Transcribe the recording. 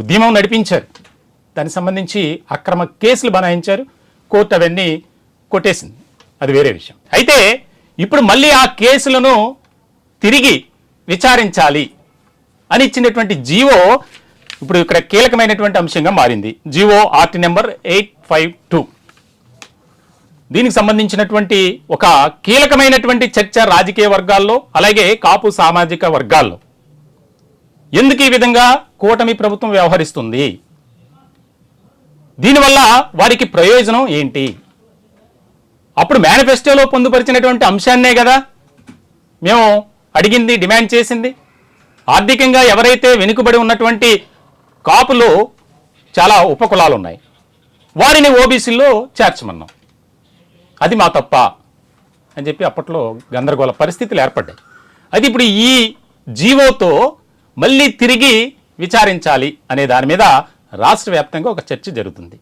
ఉద్యమం నడిపించారు, దానికి సంబంధించి అక్రమ కేసులు బనాయించారు, కోర్టు అవన్నీ కొట్టేసింది, అది వేరే విషయం. అయితే ఇప్పుడు మళ్ళీ ఆ కేసులను తిరిగి విచారించాలి అని ఇచ్చినటువంటి జీవో ఇప్పుడు ఇక్కడ కీలకమైనటువంటి అంశంగా మారింది. GO RT number 852. దీనికి సంబంధించినటువంటి ఒక కీలకమైనటువంటి చర్చ రాజకీయ వర్గాల్లో, అలాగే కాపు సామాజిక వర్గాల్లో. ఎందుకు ఈ విధంగా కూటమి ప్రభుత్వం వ్యవహరిస్తుంది, దీనివల్ల వారికి ప్రయోజనం ఏంటి? అప్పుడు మేనిఫెస్టోలో పొందుపరిచినటువంటి అంశాన్నే కదా మేము అడిగింది, డిమాండ్ చేసింది. ఆర్థికంగా ఎవరైతే వెనుకబడి ఉన్నటువంటి కాపులు చాలా ఉపకులాలు ఉన్నాయి, వారిని ఓబీసీలో చేర్చమన్నాం. అది మా తప్ప అని చెప్పి అప్పట్లో గందరగోళ పరిస్థితులు ఏర్పడ్డాయి. అది ఇప్పుడు ఈ జీవోతో మళ్ళీ తిరిగి విచారించాలి అనే దాని మీద రాష్ట్ర వ్యాప్తంగా ఒక చర్చ జరుగుతుంది.